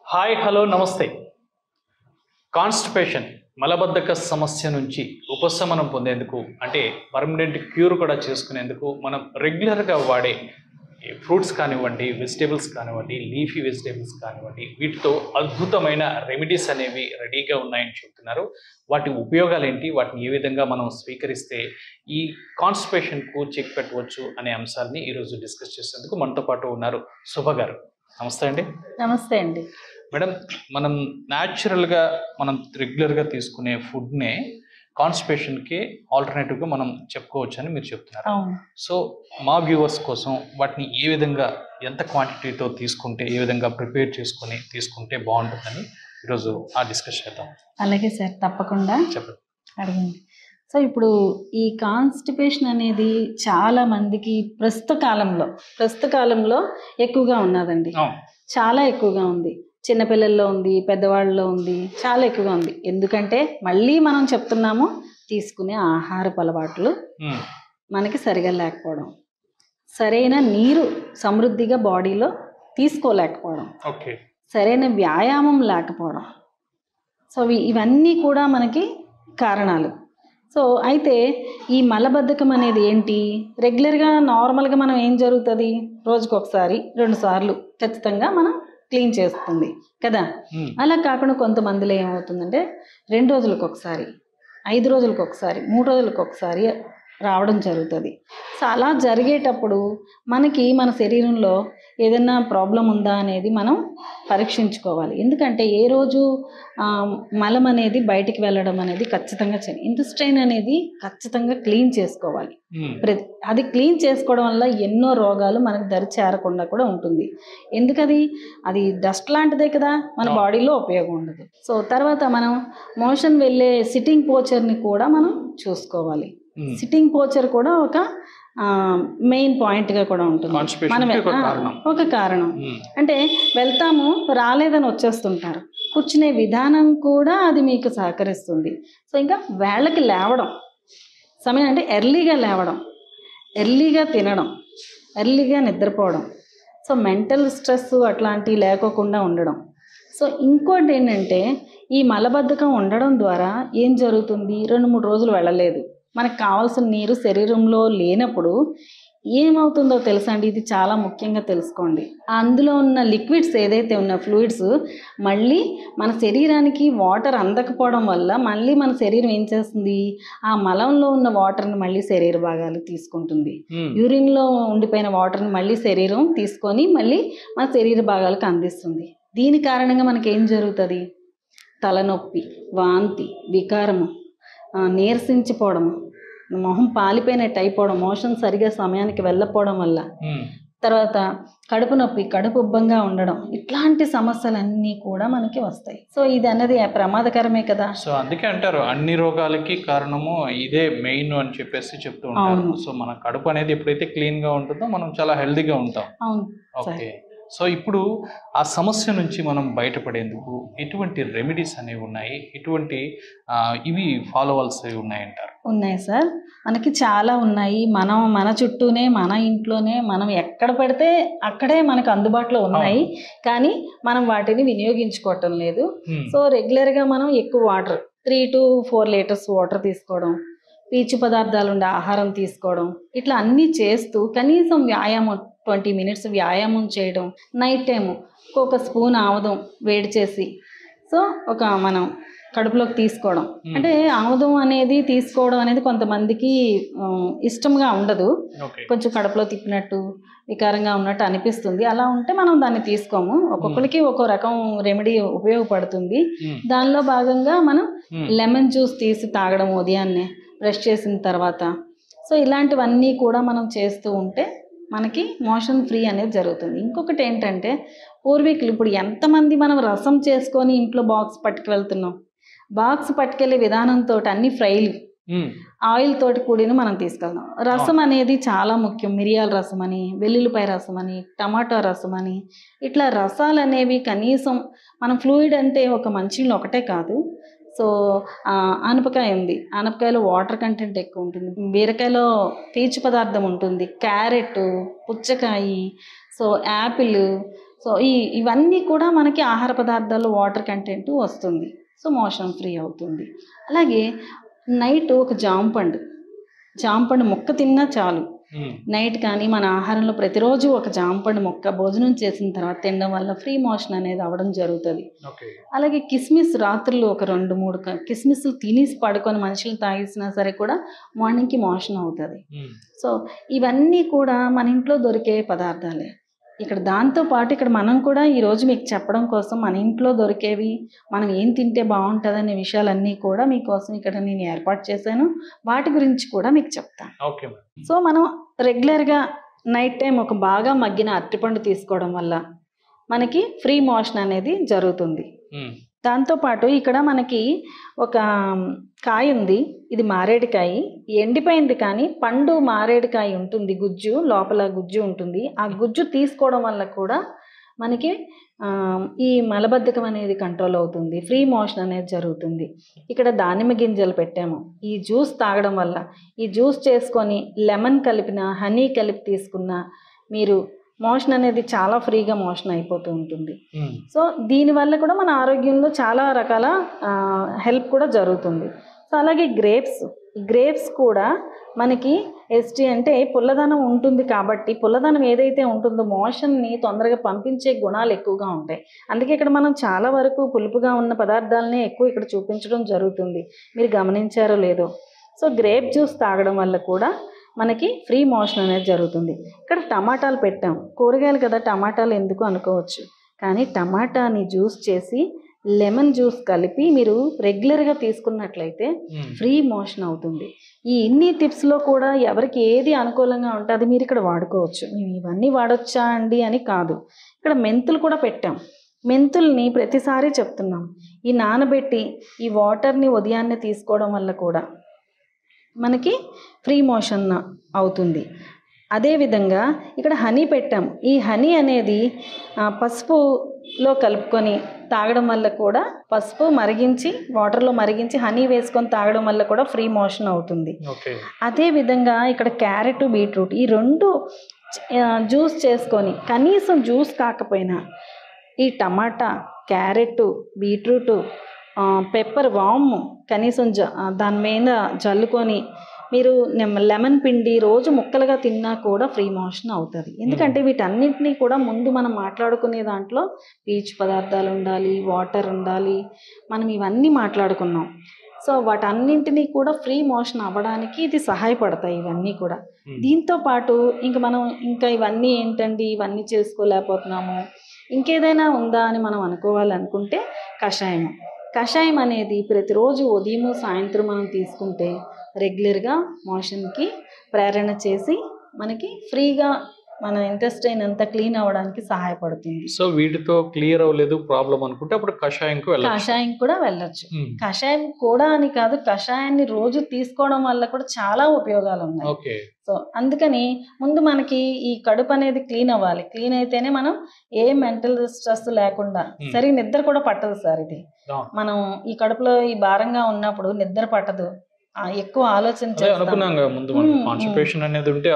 Hi hello నమస్తే. Constipation మలబద్ధక సమస్య నుంచి ఉపశమనం పొందేందుకు అంటే పర్మనెంట్ క్యూర్ కూడా చేసుకునేందుకు మనం రెగ్యులర్గా వాడే ఫ్రూట్స్ కానివ్వండి, వెజిటేబుల్స్ కానివ్వండి, లీఫీ వెజిటేబుల్స్ కానివ్వండి, వీటితో అద్భుతమైన రెమెడీస్ అనేవి రెడీగా ఉన్నాయని చెప్తున్నారు. వాటి ఉపయోగాలు ఏంటి, వాటిని ఏ విధంగా మనం స్వీకరిస్తే ఈ కాన్స్టిపేషన్కు చెక్ పెట్టవచ్చు అనే అంశాలని ఈరోజు డిస్కస్ చేసేందుకు మనతో పాటు ఉన్నారు శుభ గారు. నమస్తే అండి. నమస్తే అండి. మేడం, మనం న్యాచురల్గా మనం రెగ్యులర్గా తీసుకునే ఫుడ్నే కాన్స్టిపేషన్కి ఆల్టర్నేటివ్గా మనం చెప్పుకోవచ్చు అని మీరు చెప్తున్నారు. సో మా వ్యూవర్స్ కోసం వాటిని ఏ విధంగా, ఎంత క్వాంటిటీతో తీసుకుంటే, ఏ విధంగా ప్రిపేర్ చేసుకొని తీసుకుంటే బాగుంటుందని ఈరోజు ఆ డిస్కస్ చేద్దాం. అలాగే సార్, తప్పకుండా చెప్పండి, అడగండి. సో ఇప్పుడు ఈ కాన్స్టిపేషన్ అనేది చాలా మందికి ప్రస్తుత కాలంలో ఎక్కువగా ఉన్నదండి. చాలా ఎక్కువగా ఉంది. చిన్నపిల్లల్లో ఉంది, పెద్దవాళ్ళలో ఉంది, చాలా ఎక్కువగా ఉంది. ఎందుకంటే మళ్ళీ మనం చెప్తున్నాము, తీసుకునే ఆహారపు అలవాట్లు మనకి సరిగా లేకపోవడం, సరైన నీరు సమృద్ధిగా బాడీలో తీసుకోలేకపోవడం, సరైన వ్యాయామం లేకపోవడం. సో ఇవన్నీ కూడా మనకి కారణాలు. సో అయితే ఈ మలబద్ధకం అనేది ఏంటి? రెగ్యులర్గా నార్మల్గా మనం ఏం జరుగుతుంది, రోజుకు ఒకసారి 2 సార్లు ఖచ్చితంగా మనం క్లీన్ చేస్తుంది కదా. అలా కాకుండా కొంతమందిలో ఏమవుతుందంటే 2 రోజులకు ఒకసారి, 5 రోజులకు ఒకసారి, 3 రోజులకు ఒకసారి రావడం జరుగుతుంది. సో అలా జరిగేటప్పుడు మనకి మన శరీరంలో ఏదైనా ప్రాబ్లం ఉందా అనేది మనం పరీక్షించుకోవాలి. ఎందుకంటే ఏ రోజు మలం అనేది బయటికి వెళ్ళడం అనేది ఖచ్చితంగా చేయాలి. ఇంటెస్టైన్ అనేది ఖచ్చితంగా క్లీన్ చేసుకోవాలి. అది క్లీన్ చేసుకోవడం వల్ల ఎన్నో రోగాలు మనకు దరి చేరకుండా కూడా ఉంటుంది. ఎందుకది అది డస్ట్ లాంటిదే కదా, మన బాడీలో ఉపయోగం ఉండదు. సో తర్వాత మనం మోషన్ వెళ్ళే సిట్టింగ్ పోచర్ని కూడా మనం చూసుకోవాలి. సిట్టింగ్ పోచర్ కూడా ఒక మెయిన్ పాయింట్గా కూడా ఉంటుంది. మనం ఒక కారణం అంటే వెళ్తాము, రాలేదని వచ్చేస్తుంటారు. కూర్చునే విధానం కూడా అది మీకు సహకరిస్తుంది. సో ఇంకా వేళ్ళకి లేవడం, సమయం అంటే ఎర్లీగా లేవడం, ఎర్లీగా తినడం, ఎర్లీగా నిద్రపోవడం, సో మెంటల్ స్ట్రెస్ అట్లాంటివి లేకోకుండా ఉండడం. సో ఇంకోటి ఏంటంటే ఈ మలబద్ధకం ఉండడం ద్వారా ఏం జరుగుతుంది, 2-3 రోజులు వెళ్ళలేదు, మనకు కావాల్సిన నీరు శరీరంలో లేనప్పుడు ఏమవుతుందో తెలుసా అండి? ఇది చాలా ముఖ్యంగా తెలుసుకోండి. అందులో ఉన్న లిక్విడ్స్ ఏదైతే ఉన్న ఫ్లూయిడ్స్ మళ్ళీ మన శరీరానికి వాటర్ అందకపోవడం వల్ల మళ్ళీ మన శరీరం ఏం చేస్తుంది, ఆ మలంలో ఉన్న వాటర్ని మళ్ళీ శరీర భాగాలు తీసుకుంటుంది. యూరిన్లో ఉండిపోయిన వాటర్ని మళ్ళీ శరీరం తీసుకొని మళ్ళీ మన శరీర భాగాలకు అందిస్తుంది. దీని కారణంగా మనకి ఏం జరుగుతుంది, తలనొప్పి, వాంతి, వికారము, నీరసించిపోవడము, మొహం పాలిపోయినట్టు అయిపోవడం, మోషన్ సరిగా సమయానికి వెళ్ళకపోవడం వల్ల, తర్వాత కడుపు నొప్పి, కడుపు ఉబ్బంగా ఉండడం, ఇట్లాంటి సమస్యలన్నీ కూడా మనకి వస్తాయి. సో ఇది అన్నది ప్రమాదకరమే కదా. సో అందుకే అంటారు అన్ని రోగాలకి కారణము ఇదే మెయిన్ అని చెప్పేసి చెప్తూ ఉంటారు. సో మన కడుపు అనేది ఎప్పుడైతే క్లీన్గా ఉంటుందో మనం చాలా హెల్తీగా ఉంటాం. అవును. ఓకే. సో ఇప్పుడు ఆ సమస్య నుంచి మనం బయటపడేందుకు ఎటువంటి రెమెడీస్ అనేవి ఉన్నాయి, ఎటువంటి ఇవి ఫాలో అవ్వాల్సినవి ఉన్నాయంటారు? ఉన్నాయి సార్, మనకి చాలా ఉన్నాయి. మన చుట్టూనే, మన ఇంట్లోనే, మనం ఎక్కడ పెడితే అక్కడే మనకు అందుబాటులో ఉన్నాయి. కానీ మనం వాటిని వినియోగించుకోవటం లేదు. సో రెగ్యులర్గా మనం ఎక్కువ వాటర్, 3 to 4 లీటర్స్ వాటర్ తీసుకోవడం, పీచు పదార్థాలు ఉండే ఆహారం తీసుకోవడం, ఇట్లా అన్నీ చేస్తూ కనీసం వ్యాయామం 20 minutes వ్యాయామం చేయడం, నైట్ టైము ఒక స్పూన్ ఆముదం వేడి చేసి సో మనం కడుపులోకి తీసుకోవడం. అంటే ఆముదం అనేది తీసుకోవడం అనేది కొంతమందికి ఇష్టంగా ఉండదు, కొంచెం కడుపులో తిప్పినట్టు వికారంగా ఉన్నట్టు అనిపిస్తుంది. అలా ఉంటే మనం దాన్ని తీసుకోము. ఒక్కొక్కరికి ఒక్కో రకం రెమెడీ ఉపయోగపడుతుంది. దానిలో భాగంగా మనం లెమన్ జ్యూస్ తీసి తాగడం ఉదయాన్నే బ్రష్ చేసిన తర్వాత. సో ఇలాంటివన్నీ కూడా మనం చేస్తూ ఉంటే మనకి మోషన్ ఫ్రీ అనేది జరుగుతుంది. ఇంకొకటి ఏంటంటే పూర్వీకులు, ఇప్పుడు ఎంతమంది మనం రసం చేసుకొని ఇంట్లో బాక్స్ పట్టుకువెళ్తున్నాం, బాక్స్ పట్టుకెళ్ళే విధానంతో అన్ని ఫ్రైలు, ఆయిల్ తోటి కూడిన మనం తీసుకెళ్తాం. రసం అనేది చాలా ముఖ్యం. మిరియాల రసం అని, వెల్లుల్లిపాయ రసం అని, టమాటో రసం అని, ఇట్లా రసాలు అనేవి కనీసం మనం ఫ్లూయిడ్ అంటే ఒక మంచినీళ్ళు ఒకటే కాదు. సో ఆనపకాయ ఉంది, ఆనపకాయలో వాటర్ కంటెంట్ ఎక్కువ ఉంటుంది. బీరకాయలో పీచు పదార్థం ఉంటుంది, క్యారెట్, పుచ్చకాయ, సో యాపిల్, సో ఇవన్నీ కూడా మనకి ఆహార పదార్థాల్లో వాటర్ కంటెంట్ వస్తుంది. సో మోషన్ ఫ్రీ అవుతుంది. అలాగే నైట్ ఒక జాంపండు మొక్క తిన్నా చాలు. నైట్ కానీ మన ఆహారంలో ప్రతిరోజు ఒక జాంపండు మొక్క భోజనం చేసిన తర్వాత తినడం వల్ల ఫ్రీ మోషన్ అనేది అవ్వడం జరుగుతుంది. అలాగే కిస్మిస్ రాత్రులు ఒక 2-3 కిస్మిస్లు తినేసి పడుకొని మనుషులు తాగేసినా సరే కూడా మార్నింగ్కి మోషన్ అవుతుంది. సో ఇవన్నీ కూడా మన ఇంట్లో దొరికే పదార్థాలే. ఇక్కడ దాంతోపాటు ఇక్కడ మనం కూడా ఈరోజు మీకు చెప్పడం కోసం మన ఇంట్లో దొరికేవి మనం ఏం తింటే బాగుంటుందనే విషయాలన్నీ కూడా మీకోసం ఇక్కడ నేను ఏర్పాటు చేశాను. వాటి గురించి కూడా మీకు చెప్తాను. ఓకే. సో మనం రెగ్యులర్గా నైట్ టైం ఒక బాగా మగ్గిన అరటిపండు తీసుకోవడం వల్ల మనకి ఫ్రీ మోషన్ అనేది జరుగుతుంది. దాంతోపాటు ఇక్కడ మనకి ఒక కాయ ఉంది, ఇది మారేడుకాయ, ఎండిపోయింది కానీ పండు మారేడుకాయ ఉంటుంది, గుజ్జు లోపల గుజ్జు ఉంటుంది. ఆ గుజ్జు తీసుకోవడం వల్ల కూడా మనకి ఈ మలబద్ధకం అనేది కంట్రోల్ అవుతుంది, ఫ్రీ మోషన్ అనేది జరుగుతుంది. ఇక్కడ దానిమ్మ గింజలు పెట్టాము. ఈ జ్యూస్ తాగడం వల్ల, ఈ జ్యూస్ చేసుకొని లెమన్ కలిపిన హనీ కలిపి తీసుకున్న మీరు మోషన్ అనేది చాలా ఫ్రీగా మోషన్ అయిపోతూ ఉంటుంది. సో దీనివల్ల కూడా మన ఆరోగ్యంలో చాలా రకాల హెల్ప్ కూడా జరుగుతుంది. సో అలాగే గ్రేప్స్ కూడా మనకి ఎస్టీ అంటే పుల్లదనం ఉంటుంది కాబట్టి పుల్లదనం ఏదైతే ఉంటుందో మోషన్ని తొందరగా పంపించే గుణాలు ఎక్కువగా ఉంటాయి. అందుకే ఇక్కడ మనం చాలా వరకు పులుపుగా ఉన్న పదార్థాలనే ఎక్కువ ఇక్కడ చూపించడం జరుగుతుంది. మీరు గమనించారో లేదో. సో గ్రేప్ జ్యూస్ తాగడం వల్ల కూడా మనకి ఫ్రీ మోషన్ అనేది జరుగుతుంది. ఇక్కడ టమాటాలు పెట్టాం, కూరగాయలు కదా టమాటాలు ఎందుకు అనుకోవచ్చు, కానీ టమాటాని జ్యూస్ చేసి లెమన్ జ్యూస్ కలిపి మీరు రెగ్యులర్గా తీసుకున్నట్లయితే ఫ్రీ మోషన్ అవుతుంది. ఈ ఇన్ని టిప్స్లో కూడా ఎవరికి ఏది అనుకూలంగా ఉంటే అది మీరు ఇక్కడ వాడుకోవచ్చు. మేము ఇవన్నీ వాడొచ్చా అండి అని కాదు. ఇక్కడ మెంతులు కూడా పెట్టాం. మెంతుల్ని ప్రతిసారి చెప్తున్నాం, ఈ నానబెట్టి ఈ వాటర్ని ఉదయాన్నే తీసుకోవడం వల్ల కూడా మనకి ఫ్రీ మోషన్ అవుతుంది. అదేవిధంగా ఇక్కడ హనీ పెట్టాము. ఈ హనీ అనేది పసుపులో కలుపుకొని తాగడం వల్ల కూడా, పసుపు మరిగించి వాటర్లో మరిగించి హనీ వేసుకొని తాగడం వల్ల కూడా ఫ్రీ మోషన్ అవుతుంది. అదేవిధంగా ఇక్కడ క్యారెట్, బీట్రూట్ ఈ 2 జ్యూస్ చేసుకొని, కనీసం జ్యూస్ కాకపోయినా ఈ టమాటా, క్యారెట్, బీట్రూట్, పెప్పర్, వామ్ కనీసం దాని మీద జల్లుకొని మీరు లెమన్ పిండి రోజు ముక్కలుగా తిన్నా కూడా ఫ్రీ మోషన్ అవుతుంది. ఎందుకంటే వీటన్నింటినీ కూడా ముందు మనం మాట్లాడుకునే దాంట్లో పీచు పదార్థాలు ఉండాలి, వాటర్ ఉండాలి, మనం ఇవన్నీ మాట్లాడుకున్నాం. సో వాటన్నింటినీ కూడా ఫ్రీ మోషన్ అవ్వడానికి ఇది సహాయపడతాయి ఇవన్నీ కూడా. దీంతో పాటు మనం ఇవన్నీ ఏంటండి, ఇవన్నీ చేసుకోలేకపోతున్నాము, ఇంకేదైనా ఉందా అని మనం అనుకోవాలనుకుంటే కషాయం అనేది ప్రతిరోజు ఉదయం సాయంత్రం మనం తీసుకుంటే రెగ్యులర్గా మోషన్కి ప్రేరణ చేసి మనకి ఫ్రీగా మన ఇంటెస్టైన్ అంతా క్లీన్ అవ్వడానికి సహాయపడుతుంది. సో వీటితో క్లియర్ అవ్వలేదు ప్రాబ్లం అనుకుంటే అప్పుడు కషాయం కూడా వెళ్ళొచ్చు. కషాయం కూడా అని కాదు, కషాయాన్ని రోజు తీసుకోవడం వల్ల కూడా చాలా ఉపయోగాలు ఉన్నాయి. సో అందుకని ముందు మనకి ఈ కడుపు అనేది క్లీన్ అవ్వాలి. క్లీన్ అయితేనే మనం ఏ మెంటల్ స్ట్రెస్ లేకుండా, సరే నిద్ర కూడా పట్టదు సార్. ఇది మనం ఈ కడుపులో ఈ భారంగా ఉన్నప్పుడు నిద్ర పట్టదు, ఎక్కువ ఆలోచన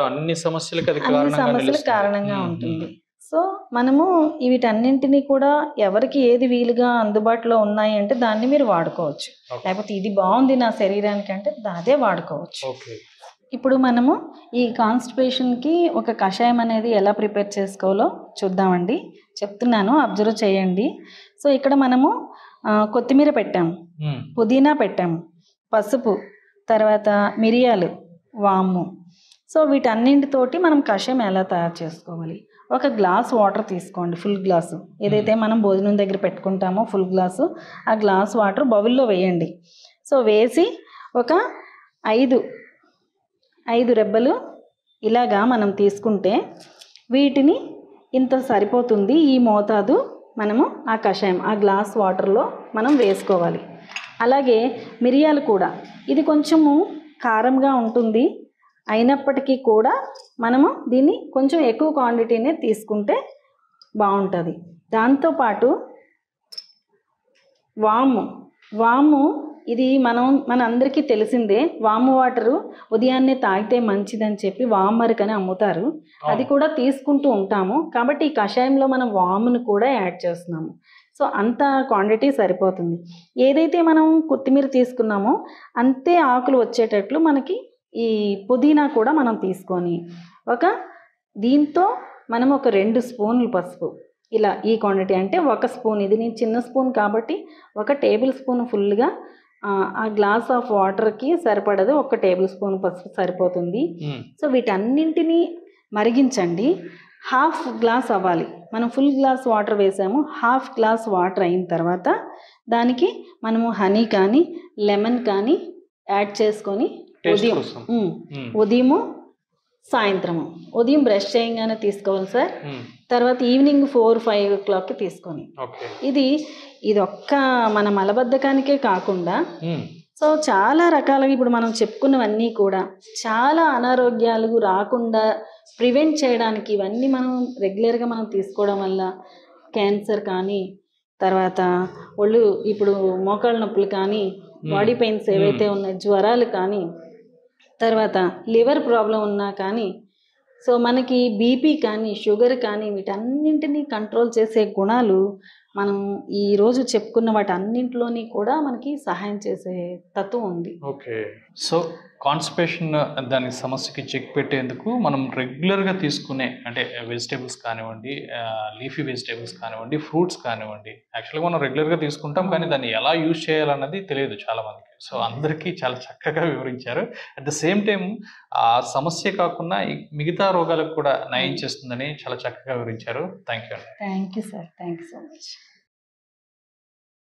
అన్ని సమస్యలకు కారణంగా ఉంటుంది. సో మనము వీటన్నింటినీ కూడా ఎవరికి ఏది వీలుగా అందుబాటులో ఉన్నాయి అంటే దాన్ని మీరు వాడుకోవచ్చు. లేకపోతే ఇది బాగుంది నా శరీరానికి అంటే అదే వాడుకోవచ్చు. ఇప్పుడు మనము ఈ కాన్స్టిపేషన్కి ఒక కషాయం అనేది ఎలా ప్రిపేర్ చేసుకోవాలో చూద్దామండి. చెప్తున్నాను, అబ్జర్వ్ చేయండి. సో ఇక్కడ మనము కొత్తిమీర పెట్టాము, పుదీనా పెట్టాము, పసుపు, తర్వాత మిరియాలు, వాము. సో వీటన్నింటితోటి మనం కషాయం ఎలా తయారు చేసుకోవాలి. ఒక గ్లాస్ వాటర్ తీసుకోండి, ఫుల్ గ్లాసు, ఏదైతే మనం భోజనం దగ్గర పెట్టుకుంటామో ఫుల్ గ్లాసు, ఆ గ్లాస్ వాటర్ బౌల్లో వేయండి. సో వేసి ఒక 5 రెబ్బలు ఇలాగా మనం తీసుకుంటే వీటిని ఇంత సరిపోతుంది. ఈ మోతాదు మనము ఆ కషాయం ఆ గ్లాస్ వాటర్లో మనం వేసుకోవాలి. అలాగే మిరియాలు కూడా, ఇది కొంచెము కారంగా ఉంటుంది, అయినప్పటికీ కూడా మనము దీన్ని కొంచెం ఎక్కువ క్వాంటిటీనే తీసుకుంటే బాగుంటుంది. దాంతోపాటు వాము ఇది మన అందరికీ తెలిసిందే, వాము వాటరు ఉదయాన్నే తాగితే మంచిదని చెప్పి వామరిక్ అని అమ్ముతారు. అది కూడా తీసుకుంటూ ఉంటాము. కాబట్టి ఈ కషాయంలో మనం వామును కూడా యాడ్ చేస్తున్నాము. సో అంత క్వాంటిటీ సరిపోతుంది. ఏదైతే మనం కొత్తిమీర తీసుకున్నామో అంతే ఆకులు వచ్చేటట్లు మనకి ఈ పుదీనా కూడా మనం తీసుకొని దీంతో మనం ఒక 2 స్పూన్లు పసుపు, ఇలా ఈ క్వాంటిటీ అంటే 1 స్పూన్, ఇది నేను చిన్న స్పూన్ కాబట్టి 1 టేబుల్ స్పూన్ ఫుల్గా ఆ గ్లాస్ ఆఫ్ వాటర్కి సరిపడదు, 1 టేబుల్ స్పూన్ పసుపు సరిపోతుంది. సో వీటన్నింటినీ మరిగించండి. హాఫ్ గ్లాస్ అవ్వాలి. మనం ఫుల్ గ్లాస్ వాటర్ వేసాము, హాఫ్ గ్లాస్ వాటర్ అయిన తర్వాత దానికి మనము హనీ కానీ లెమన్ కానీ యాడ్ చేసుకొని ఉదయము సాయంత్రము, ఉదయం బ్రష్ చేయగానే తీసుకోవాలి సార్. తర్వాత ఈవినింగ్ 4-5 o'clockకి తీసుకొని, ఇది ఒక్క మన మలబద్ధకానికే కాకుండా సో చాలా రకాలుగా ఇప్పుడు మనం చెప్పుకున్నవన్నీ కూడా చాలా అనారోగ్యాలు రాకుండా ప్రివెంట్ చేయడానికి ఇవన్నీ మనం రెగ్యులర్గా మనం తీసుకోవడం వల్ల క్యాన్సర్ కానీ, తర్వాత ఒళ్ళు ఇప్పుడు మోకాళ్ళ నొప్పులు కానీ, బాడీ పెయిన్స్ ఏవైతే ఉన్నాయి, జ్వరాలు కానీ, తర్వాత లివర్ ప్రాబ్లం ఉన్నా కానీ, సో మనకి బీపీ కానీ షుగర్ కానీ వీటన్నింటినీ కంట్రోల్ చేసే గుణాలు మనం ఈరోజు చెప్పుకున్న వాటి అన్నింటిలోని కూడా మనకి సహాయం చేసే తత్వం ఉంది. ఓకే. సో కాన్స్టిపేషన్ దాని సమస్యకి చెక్ పెట్టేందుకు మనం రెగ్యులర్గా తీసుకునే అంటే వెజిటేబుల్స్ కానివ్వండి, లీఫీ వెజిటేబుల్స్ కానివ్వండి, ఫ్రూట్స్ కానివ్వండి, యాక్చువల్గా మనం రెగ్యులర్గా తీసుకుంటాం కానీ దాన్ని ఎలా యూజ్ చేయాలన్నది తెలియదు చాలామందికి. సో అందరికీ చాలా చక్కగా వివరించారు. అట్ ద సేమ్ టైం ఆ సమస్య కాకుండా మిగతా రోగాలకు కూడా నయం చేస్తుందని చాలా చక్కగా వివరించారు. Thank you. Thank you sir, thank you so much.